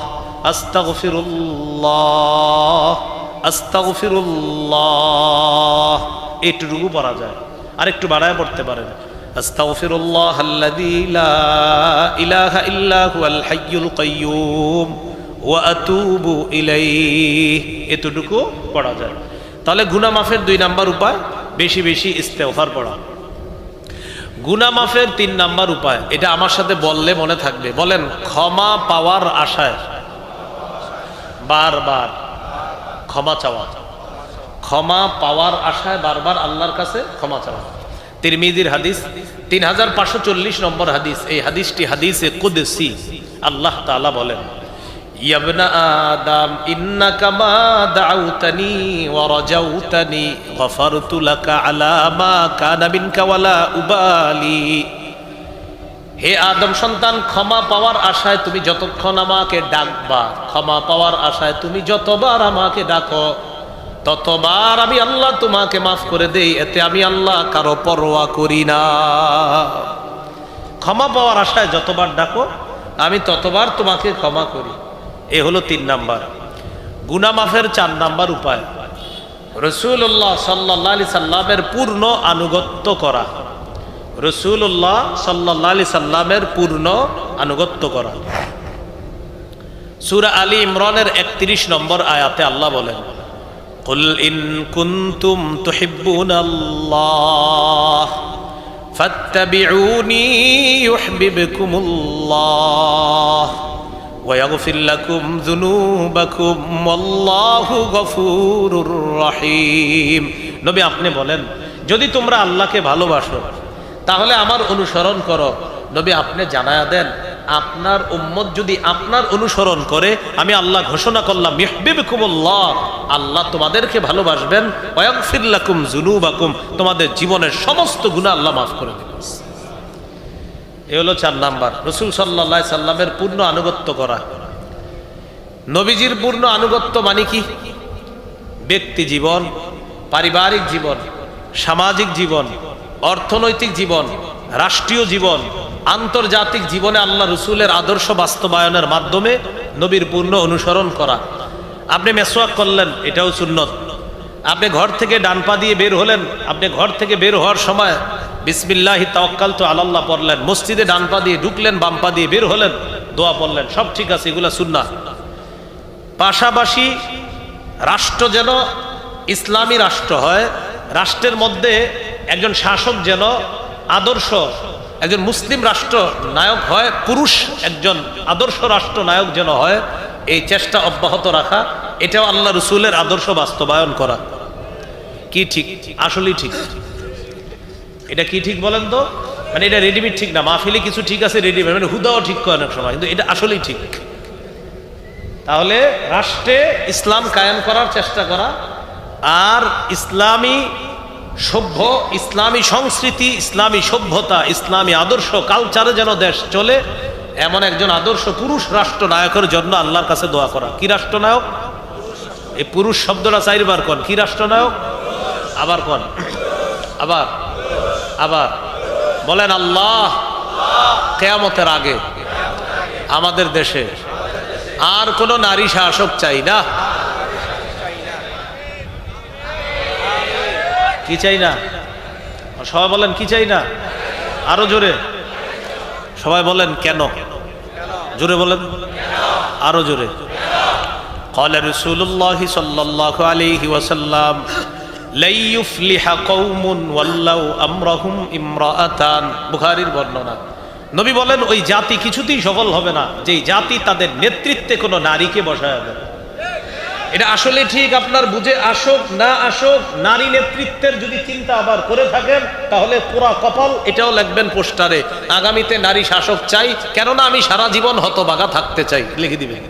আস্তাগফিরুল্লাহ আস্তাগফিরুল্লাহ, এইটুকু পড়া যায়। আর একটু বাড়ায় পড়তে পারেন, আস্তাগফিরুল্লাহাল্লাযী লা ইলাহা ইল্লা হুয়াল হাইয়ুল কাইয়্যুম ওয়া আতুবু ইলাইহি, এতটুকু পড়া যায়। তাহলে গুনাহ মাফের 2 নাম্বার উপায় বেশি বেশি ইস্তেগফার পড়া। গুনাহ মাফের 3 নাম্বার উপায়, এটা আমার সাথে বললে মনে থাকবে, বলেন, ক্ষমা পাওয়ার আশায় বারবার ক্ষমা চাওয়া। ক্ষমা পাওয়ার আশায় বারবার আল্লাহর কাছে ক্ষমা চাওয়া। তিরমিজির হাদিস 3540 নম্বর হাদিস। এই হাদিসটি হাদিসে কুদসি। আল্লাহ তাআলা বলেন, ইয়া ইবনা আদম ইন্নাকা মা দাউতানি ওয়া রাজাউতানি গফারতু লাকা আলা মা কানা মিনকা ওয়ালা উবালি। হে আদম সন্তান, ক্ষমা পাওয়ার আশায় তুমি যতক্ষণ আমাকে ডাকবা, ক্ষমা পাওয়ার আশায় তুমি যতবার আমাকে ডাকো, ততবার আমি আল্লাহ তোমাকে মাফ করে দেই, এতে আমি আল্লাহ কারো পরোয়া করি না। ক্ষমা পাওয়ার আশায় যতবার ডাকো আমি ততবার তোমাকে ক্ষমা করি। এ হলো 3 নাম্বার। গুনাহ মাফের 4 নাম্বার উপায়, রাসূলুল্লাহ সাল্লাল্লাহু আলাইহি সাল্লামের পূর্ণ আনুগত্য করা। রাসূলুল্লাহ সাল্লাল্লাহু আলাইহি সাল্লামের পূর্ণ আনুগত্য করা। সূরা আলী ইমরানের 31 নম্বর আয়াতে আল্লাহ বলেন, কুল ইন কুনতুম তুহিব্বুনাল্লাহ ফাত্তাবিউনি ইউহিব্বুকুমুল্লাহ ওয়া ইয়াগফির লাকুম যুনুবাকুম ওয়াল্লাহু গফুরুর রহিম। নবী আপনি বলেন, যদি তোমরা আল্লাহকে ভালোবাসো তাহলে আমার অনুসরণ করো। নবী আপনি জানায়া দেন, আপনার উম্মত যদি আপনার অনুসরণ করে, আমি আল্লাহ ঘোষণা করলাম ইউহিব্বুকুমুল্লাহ, আল্লাহ তোমাদেরকে ভালোবাসবেন, ওয়া ইয়াগফির লাকুম যুনুবাকুম, তোমাদের জীবনের সমস্ত গুনাহ আল্লাহ মাফ করে দিবেন। এ হলো 4 নাম্বার, রাসূল সাল্লাল্লাহু আলাইহি সাল্লামের পূর্ণ আনুগত্য করা। নবীজির পূর্ণ আনুগত্য মানে কি? ব্যক্তি জীবন, পারিবারিক জীবন, সামাজিক জীবন, অর্থনৈতিক জীবন, রাষ্ট্রীয় জীবন, আন্তর্জাতিক জীবনে আল্লাহ রসুলের আদর্শ বাস্তবায়নের মাধ্যমে নবীর পূর্ণ অনুসরণ করা। আপনি মেসওয়াক করলেন, এটাও সুন্নত। আপনি ঘর থেকে ডান পা দিয়ে বের হলেন, আপনি ঘর থেকে বের হওয়ার সময় বিসমিল্লাহি তাওয়াক্কালতু আলাল্লাহ পড়লেন। মসজিদে ডান পা দিয়ে ঢুকলেন, বাম পা দিয়ে বের হলেন, দোয়া পড়লেন, সব ঠিক আছে, এগুলা সুন্নাহ। পাশাপাশি রাষ্ট্র যেন ইসলামী রাষ্ট্র হয়, রাষ্ট্রের মধ্যে একজন শাসক যেন আদর্শ একজন মুসলিম রাষ্ট্র নায়ক হয়, পুরুষ একজন আদর্শ রাষ্ট্র নায়ক যেন হয়, এই চেষ্টা অব্যাহত রাখা, এটাও আল্লাহ রসুলের আদর্শ বাস্তবায়ন করা। কি ঠিক? আসলেই ঠিক। এটা কি ঠিক বলেন তো? মানে এটা রেডিমেড ঠিক না, মাহফিলে কিছু ঠিক আছে রেডিমেড, মানে হুদাও ঠিক করে অনেক সময়, কিন্তু এটা আসলেই ঠিক। তাহলে রাষ্ট্রে ইসলাম কায়েম করার চেষ্টা করা আর ইসলামী সভ্য ইসলামী সংস্কৃতি, ইসলামী সভ্যতা, ইসলামী আদর্শ কালচারে যেন দেশ চলে, এমন একজন আদর্শ পুরুষ রাষ্ট্রনায়কের জন্য আল্লাহর কাছে দোয়া করা। কি রাষ্ট্রনায়ক? এই পুরুষ শব্দটা চাইবার কোন? কি রাষ্ট্রনায়ক? আবার কোন? আবার আবার বলেন, আল্লাহ কিয়ামতের আগে আমাদের দেশে আর কোন নারী শাসক চাই না। কি চাই না? সবাই বলেন কি চাই না? আরো জোরে সবাই বলেন কেন? জোরে বলেন, আরো জোরে। قال رسول الله صلى الله عليه وسلم لا يفلح قوم ولوا امرهم امرأتان। বুখারীর বর্ণনা। নবী বলেন ওই জাতি কিছুতেই সফল হবে না যেই জাতি তাদের নেতৃত্বে কোনো নারীকে বসায় দেয়। এটা আসলে ঠিক, আপনার বুঝে আসুক না আসুক, নারী নেতৃত্বের যদি চিন্তা আবার করে থাকেন তাহলে পুরা কপাল। এটাও লিখবেন পোস্টারে, আগামীতে নারী শাসক চাই, কেননা আমি সারা জীবন হতবাগা থাকতে চাই, লিখে দিবেন।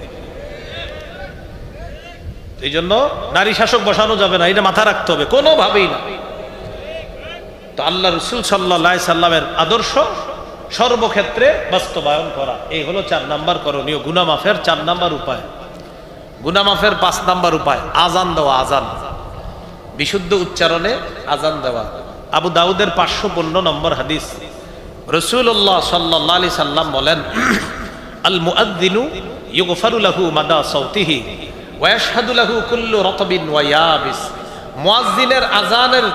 এই জন্য নারী শাসক বসানো যাবে না, এটা মাথা রাখতে হবে, কোনোভাবেই না। তো আল্লাহ রাসূল সাল্লাল্লাহু আলাইহি সাল্লামের আদর্শ সর্বক্ষেত্রে বাস্তবায়ন করা, এই হলো 4 নাম্বার করণীয়। গুনাহ মাফের 4 নাম্বার উপায়। গুনাহ মাফের 5 নাম্বার উপায় আজান দেওয়া। আজান, বিশুদ্ধ উচ্চারণে আজান দেওয়া। আবু দাউদের 515 নম্বর হাদিস, রাসূলুল্লাহ সাল্লাল্লাহু আলাইহি সাল্লাম বলেন, আল মুআদ্দিনু ইউগফারু লাহু মাদা সাউতিহি ওয়া ইয়াশহাদু লাহু কুল্লু রাতবিন ওয়া ইয়াবিস। মুয়াজ্জিনের আজানের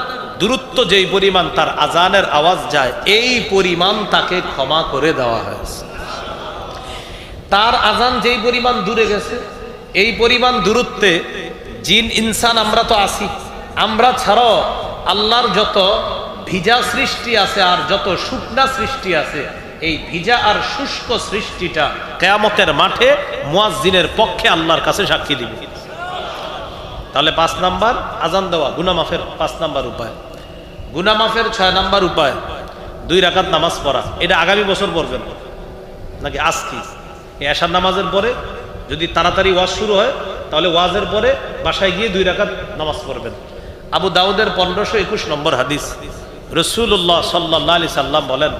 দূরত্ব যেই পরিমাণ তার আজানের আওয়াজ যায়, এই পরিমাণ তাকে ক্ষমা করে দেওয়া হয়েছে। তার আজান যেই পরিমাণ দূরে গেছে, এই পরিমাণ দূরত্বে জিন ইনসান আমরা তো আছি, আমরা ছাড়াও আল্লাহর যত ভিজা সৃষ্টি আছে আর যত শুকনা সৃষ্টি আছে, এই ভিজা আর শুষ্ক সৃষ্টিটা কিয়ামতের মাঠে মুয়াজ্জিনের পক্ষে আল্লাহর কাছে সাক্ষী দিবে। তাহলে 5 নাম্বার আজান দেওয়া, গুনাহ মাফের 5 নাম্বার উপায়। গুনাহ মাফের 6 নাম্বার উপায় 2 রাকাত নামাজ পড়া। এটা আগামী বছর পড়বেন নাকি আজকে? এই এশার নামাজের পরে যদি তাড়াতাড়ি ওয়াজ শুরু হয় তাহলে ওয়াজের পরে বাসায় গিয়ে 2 রাকাত নামাজ পড়বেন। আবু দাউদের 1521 নম্বর হাদিস, রাসূলুল্লাহ সাল্লাল্লাহু আলাইহি সাল্লাম বলেন,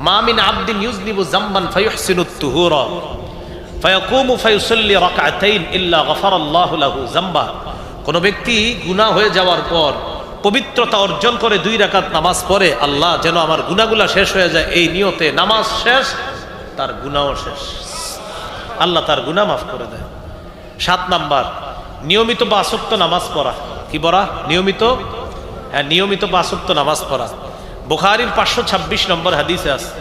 মা মিন আবদিন ইউযনিবু যামবান ফায়ুহসিনুত তুহুরা ফায়াকুমু ফায়ুসাল্লি রাকআতাইন ইল্লা গফারাল্লাহু লাহু যামবা। কোন ব্যক্তি গুনাহ হয়ে যাওয়ার পর পবিত্রতা অর্জন করে 2 রাকাত নামাজ পড়ে, আল্লাহ যেন আমার গুনাহগুলা শেষ হয়ে যায়, এই নিয়তে নামাজ শেষ, তার গুনাহও শেষ, আল্লাহ তার গুনাহ মাফ করে দেয়। 7 নাম্বার নিয়মিত 5 ওয়াক্ত নামাজ পড়া। কি পড়া? নিয়মিত, হ্যাঁ নিয়মিত 5 ওয়াক্ত নামাজ পড়া। বুখারীর 526 নম্বর হাদিসে আছে,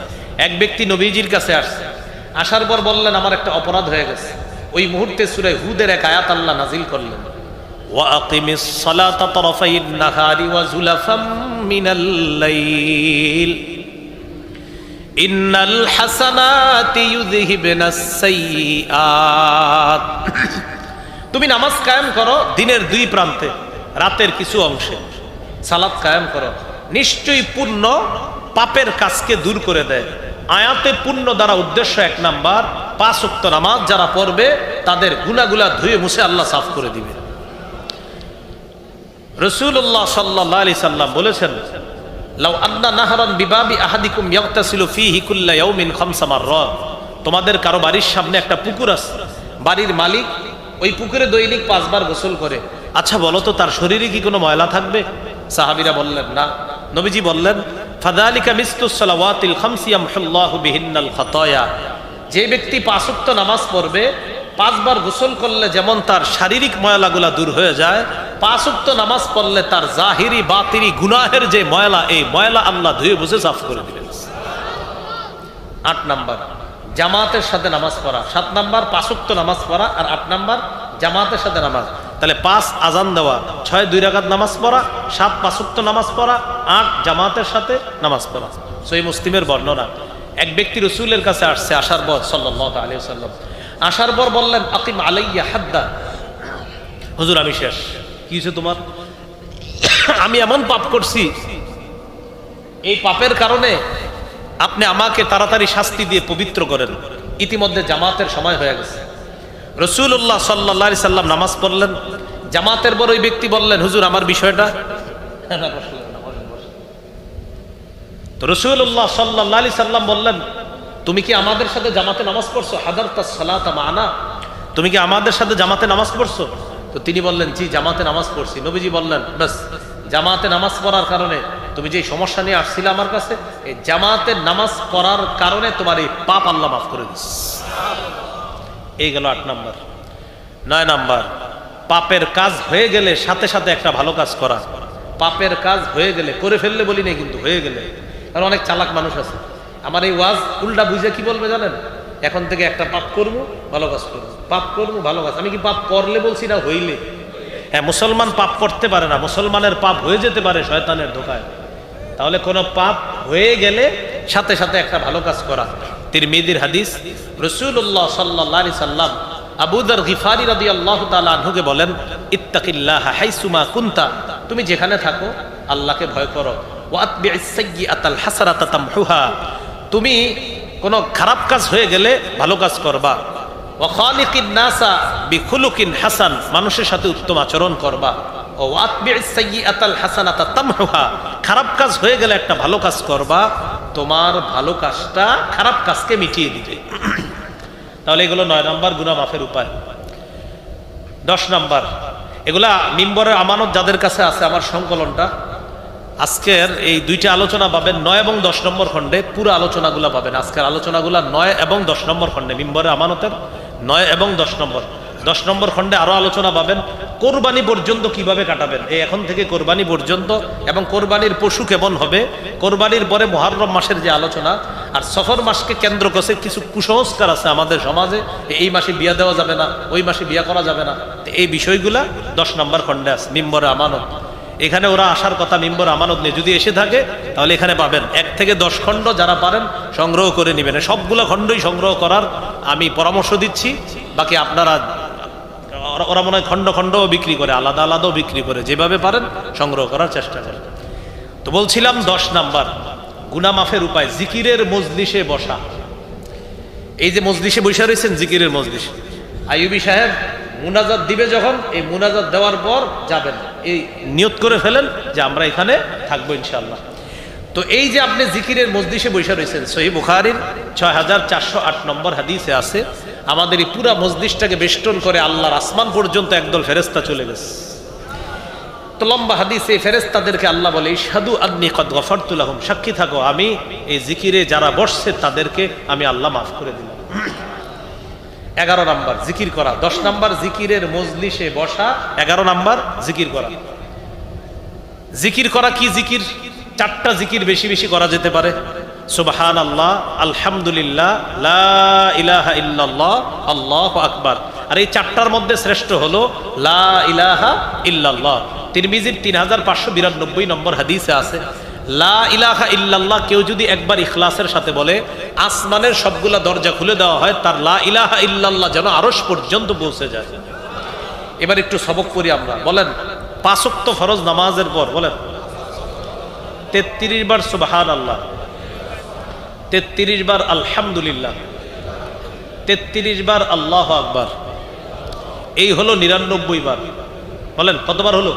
এক ব্যক্তি নবীজির কাছে আসছে, আসার পর বললেন আমার একটা অপরাধ হয়ে গেছে। ওই মুহূর্তে সূরা হুদের এক আয়াত আল্লাহ নাজিল করলেন, ওয়া আকিমিস সালাতা তারাফাইন নাহারি ওয়া যুলাফাম মিনাল লাইল ইন্নাল হাসানাতি ইউযহিবনাস সাইয়্যাত। তুমি নামাজ কায়েম করো দিনের 2 প্রান্তে, রাতের কিছু অংশে সালাত কায়েম করো, নিশ্চয়ই পূর্ণ পাপের কাজকে দূর করে দেয়। আয়াতে পূর্ণ দ্বারা উদ্দেশ্য 1 নাম্বার, 5 ওয়াক্ত নামাজ যারা পড়বে তাদের গুনাহগুলা ধুয়ে মুছে আল্লাহ সাফ করে দিবে। রাসূলুল্লাহ সাল্লাল্লাহু আলাইহি সাল্লাম বলেছেন, লাউ আন্না নাহরান বিবাবি আহাদিকুম ইয়াগতাসিলু ফীহি কুল্লা ইয়াউমিন 5 মাররাত। তোমাদের কারো বাড়ির সামনে একটা পুকুর আছে, বাড়ির মালিক ওই পুকুরে দৈনিক 5 বার গোসল করে, আচ্ছা বলো তো তার শরীরে কি কোনো ময়লা থাকবে? সাহাবীরা বললেন না। নবীজি বললেন, ফাযালিকা মিসলুস সালাওয়াতিল 5 ইয়ামহুল্লাহু বিহিন্নাল খাতায়া। যে ব্যক্তি 5 ওয়াক্ত নামাজ পড়বে, 5 বার গোসল করলে যেমন তার শারীরিক ময়লাগুলা দূর হয়ে যায়, 5 ওয়াক্ত নামাজ পড়লে তার জাহিরি বাতিনি গুনাহের যে ময়লা, এই ময়লা আল্লাহ ধুয়ে মুছে সাফ করে দিবেন। 8 নাম্বার জামাতের সাথে নামাজ পড়া। 7 নাম্বার 5 ওয়াক্ত নামাজ পড়া, আর 8 নাম্বার জামাতের সাথে নামাজ। তাহলে 5 আজান দেওয়া, 6 2 রাকাত নামাজ পড়া, 7 5 ওয়াক্ত নামাজ পড়া, 8 জামাতের সাথে নামাজ পড়া। সহিহ মুসলিমের বর্ণনা, এক ব্যক্তি রাসূলের কাছে আসছে, আসার পর সাল্লাল্লাহু আলাইহি ওয়াসাল্লাম আসার পর বললেন, আকিম আলাইয়া হাদ্দা। হুজুর আমি শেষ। কি হয়েছে তোমার? আমি এমন পাপ করছি, এই পাপের কারণে আপনি আমাকে তাড়াতাড়ি শাস্তি দিয়ে পবিত্র করেন। ইতিমধ্যে জামাতের সময় হয়ে গেছে। রাসূলুল্লাহ সাল্লাল্লাহু আলাইহি সাল্লাম নামাজ পড়লেন, জামাতের পর ওই ব্যক্তি বললেন, হুজুর আমার বিষয়টা। তো রাসূলুল্লাহ সাল্লাল্লাহু আলাইহি সাল্লাম বললেন, তুমি কি আমাদের সাথে জামাতে নামাজ পড়ছো? হাদারতাস সালাতা মা'না, তুমি কি আমাদের সাথে জামাতে নামাজ পড়ছো? তো তিনি বললেন, জি জামাতে নামাজ পড়ছি। নবীজি বললেন, বাস, জামাতে নামাজ পড়ার কারণে তুমি যে সমস্যা নিয়ে আসছিলে আমার কাছে, এই জামাতে নামাজ পড়ার কারণে তোমার এই পাপ আল্লাহ মাফ করে দিস। এই গেল 8 নাম্বার। 9 নাম্বার, পাপের কাজ হয়ে গেলে সাথে সাথে একটা ভালো কাজ করা। পাপের কাজ হয়ে গেলে, করে ফেললে বলি না কিন্তু, হয়ে গেলে। কারণ অনেক চালাক মানুষ আছে, আমার এই ওয়াজ উল্টা বুঝে কি বলবে জানেন? এখন থেকে একটা পাপ করবো, ভালো কাজ করবো, পাপ করবো, ভালো কাজ। আমি কি পাপ করলে বলছি না হইলে? হ্যাঁ, মুসলমান পাপ করতে পারে না, মুসলমানের পাপ হয়ে যেতে পারে শয়তানের ধোকায়। তাহলে কোনো পাপ হয়ে গেলে সাথে সাথে একটা ভালো কাজ করা। তিরমিজির হাদিস, রাসূলুল্লাহ সাল্লাল্লাহু আলাইহি সাল্লাম আবু যর গিফারি রাদিয়াল্লাহু তাআলা আনহুকে বলেন, ইত্তাকিল্লাহ হাইসুমা কুনতা, তুমি যেখানে থাকো আল্লাহকে ভয় করো। ওয়াতবি'is সাইয়্যাতাল হাসানাতা তামহুহা, তুমি কোনো খারাপ কাজ হয়ে গেলে ভালো কাজ করবা। ওয়া খালিকিন নাসা বিখুলুকিন হাসান, মানুষের সাথে উত্তম আচরণ করবা। ওয়াতবি'is সাইয়্যাতাল হাসানাতা তামহুহা, খারাপ কাজ হয়ে গেলে একটা ভালো কাজ করবা, তোমার ভালো কাজটা খারাপ কাজকে মিটিয়ে দিবে। তাহলে এগুলো 9 নাম্বার গুনাহ মাফের উপায়। 10 নাম্বার, এগুলা মিম্বরের আমানত যাদের কাছে আছে, আমার সংকলনটা আজকের এই 2টা আলোচনা পাবেন 9 এবং 10 নম্বর খণ্ডে, পুরো আলোচনাগুলো পাবেন। আজকের আলোচনাগুলো 9 এবং 10 নম্বর খণ্ডে, মিম্বরের আমানতের 9 এবং 10 নম্বর। 10 নম্বর খণ্ডে আরো আলোচনা পাবেন কোরবানি পর্যন্ত কিভাবে কাটাবেন, এই এখন থেকে কোরবানি পর্যন্ত, এবং কোরবানির পশু কেমন হবে, কোরবানির পরে মুহররম মাসের যে আলোচনা, আর সফর মাসকে কেন্দ্র করে কিছু কুসংস্কার আছে আমাদের সমাজে, এই মাসে বিয়া দেওয়া যাবে না, ওই মাসে বিয়া করা যাবে না। এই বিষয়গুলা 10 নম্বর খণ্ডে আছে, মিম্বরের আমানত। এখানে ওরা আসার কথা মিম্বর আমানত নিয়ে, যদি এসে থাকে তাহলে এখানে পাবেন। 1 থেকে 10 খণ্ড যারা পারেন সংগ্রহ করে নেবেন। সবগুলো খণ্ডই সংগ্রহ করার আমি পরামর্শ দিচ্ছি। বাকি আপনারা, ওরা মনে হয় খণ্ড খণ্ডও বিক্রি করে, আলাদা আলাদাও বিক্রি করে, যেভাবে পারেন সংগ্রহ করার চেষ্টা করেন। তো বলছিলাম 10 নাম্বার গুনাহ মাফের উপায়, জিকিরের মজলিসে বসা। এই যে মজলিসে বসে রয়েছেন, জিকিরের মজলিস, আইয়ুবী সাহেব মুনাজাত দিবে যখন, এই মুনাজাত দেওয়ার পর যাবেন, এই নিয়ত করে ফেলেন যে আমরা এখানে থাকবো ইনশাআল্লাহ। তো এই যে আপনি জিকিরের মজলিসে বসে রয়েছেন, সহিহ বুখারীর 6408 নম্বর হাদিসে আছে, আমাদের এই পুরা মজলিসটাকে বেষ্টন করে আল্লাহর আসমান পর্যন্ত একদল ফেরেশতা চলে গেছে। তো লম্বা হাদিসে ফেরেশতাদেরকে আল্লাহ বলে, ইশহাদু আন্নী কদ গফারতু লাহুম, সাক্ষী থাকো আমি এই জিকিরে যারা বসছে তাদেরকে আমি আল্লাহ মাফ করে দিলাম। 11 নাম্বার জিকির করা। 10 নাম্বার জিকিরের মজলিসে বসা, 11 নাম্বার জিকির করা। জিকির করা কি জিকির? 4টা জিকির বেশি বেশি করা যেতে পারে। সুবহানাল্লাহ, আলহামদুলিল্লাহ, লা ইলাহা ইল্লাল্লাহ, আল্লাহু আকবার। আর এই 4টার মধ্যে শ্রেষ্ঠ হলো লা ইলাহা ইল্লাল্লাহ। তিরমিজির 3592 নম্বর হাদিসে আছে, লা ইলাহা ইল্লাল্লাহ কেউ যদি একবার ইখলাসের সাথে বলে, আসমানের সবগুলা দরজা খুলে দেওয়া হয়, তার লা ইলাহা ইল্লাল্লাহ যেন আরশ পর্যন্ত পৌঁছে যায়। এবার একটু সবক করি আমরা। বলেন 5 ওয়াক্ত ফরজ নামাজের পর বলেন 33 বার সুবহানাল্লাহ, 33 বার আলহামদুলিল্লাহ, 33 বার আল্লাহু আকবার। এই হলো 99 বার। বলেন কতবার হলো?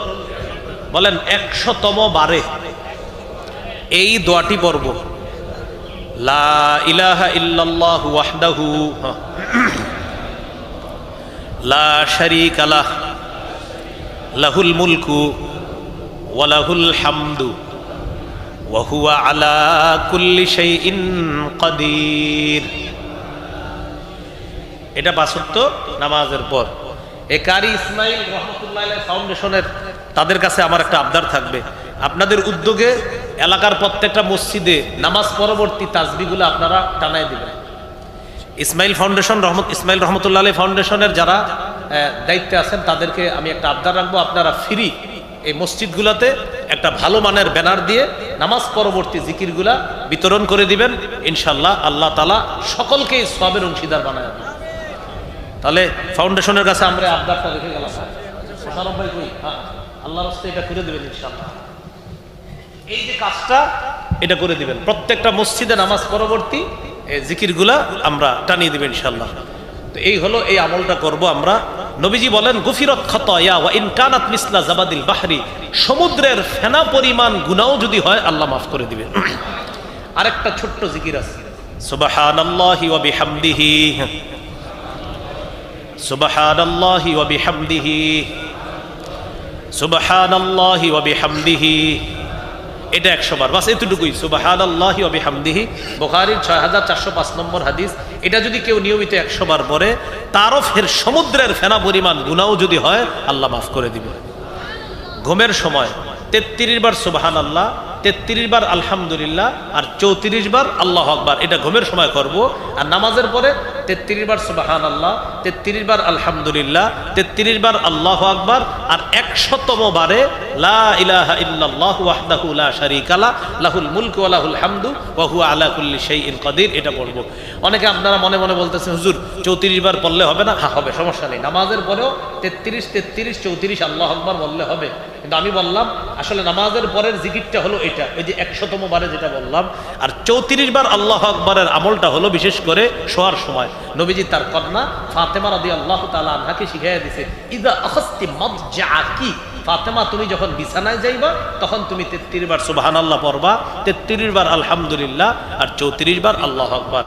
বলেন 100তম বারে এই দোয়াটি পড়ব, লা ইলাহা ইল্লাল্লাহু ওয়াহদাহু লা শারীকা লাহ লাহুল মুলকু ওয়া লাহুল হামদু ওয়া হুয়া আলা কুল্লি শাইইন কাদির। এটা 5 ওয়াক্ত নামাজের পর। এই কারি ইসমাইল রহমাতুল্লাহ আলাইহি ফাউন্ডেশনের তাদের কাছে আমার একটা আবদার থাকবে, আপনাদের উদ্যোগে এলাকার প্রত্যেকটা মসজিদে নামাজ পরবর্তী তাসবিহগুলো আপনারা টানায় দিবেন। ইসমাইল রহমতুল্লাহ আলাইহি ফাউন্ডেশনের যারা দায়িত্বে আছেন তাদেরকে আমি একটা আবদার রাখবো, আপনারা ফ্রি এই মসজিদগুলোতে একটা ভালো মানের ব্যানার দিয়ে নামাজ পরবর্তী জিকিরগুলা বিতরণ করে দিবেন। ইনশাআল্লাহ আল্লাহ তাআলা সকলকে সওয়াবের অংশীদার বানায় দেবেন। তাহলে ফাউন্ডেশনের কাছে আমরা আবদারটা রেখে গেলাম। মোশাররফ ভাই কই? হ্যাঁ, আল্লাহর রাস্তায় এটা করে দিবেন ইনশাআল্লাহ। এই যে কাজটা এটা করে দিবেন, প্রত্যেকটা মসজিদে নামাজ পরবর্তী জিকিরগুলা আমরা টানিয়ে দিবেন ইনশাআল্লাহ। তো এই হলো, এই আমলটা করব আমরা। নবীজি বলেন, গুফিরাত খাতায়া ওয়া ইন কানাত মিসলা জাবাদিল বাহরি, সমুদ্রের ফেনা পরিমাণ গুনাহ যদি হয় আল্লাহ মাফ করে দিবেন। আরেকটা ছোট্ট জিকির আছে, সুবহানাল্লাহি ওয়া বিহামদিহি, সুবহানাল্লাহি ওয়া বিহামদিহি, সুবহানাল্লাহি ওয়া বিহামদিহি। এটা 100 বার, বাস এতটুকুই, সুবহানাল্লাহি ওয়া বিহামদিহি। বুখারীর 6405 নম্বর হাদিস। এটা যদি কেউ নিয়মিত 100 বার পড়ে, তারও ফের সমুদ্রের ফেনা পরিমাণ গুনাহ যদি হয়, আল্লাহ মাফ করে দিবে। ঘুমের সময় 33 বার সুবহানাল্লাহ, 33 বার আলহামদুলিল্লাহ, আর 34 বার আল্লাহু আকবার। এটা ঘুমের সময় করব। আর নামাজের পরে 33 বার সুবহানাল্লাহ, 33 বার আলহামদুলিল্লাহ, 33 বার আল্লাহু আকবার, আর 100তম বারে লা ইলাহা ইল্লাল্লাহু ওয়াহদাহু লা শারীকা লাহু লাহুল মুলকু ওয়া লাহুল হামদু ওয়া হুয়া আলা কুল্লি শাইইন কাদির। এটা পড়ব। অনেকে আপনারা মনে মনে বলতেছেন, হুজুর 34 বার পড়লে হবে না? হ্যাঁ হবে, সমস্যা নেই। নামাজের পরেও 33 33 34 আল্লাহু আকবার বললে হবে। কিন্তু আমি বললাম আসলে নামাজের পরের জিকিরটা হলো এটা, ওই যে 100তম বারে যেটা বললাম। আর 34 বার আল্লাহু আকবারের আমলটা হলো বিশেষ করে শোয়ার সময়। নবীজি তার কন্যা ফাতেমা রাদিয়াল্লাহু তাআলা আনহাকে শিখিয়ে দিয়েছে, ইদা আখাসতি মাদজাকি, ফাতেমা তুমি যখন বিছানায় যাইবা তখন তুমি 33 বার সুবহানাল্লাহ পড়বা, 33 বার আলহামদুলিল্লাহ, আর 34 বার আল্লাহু আকবার।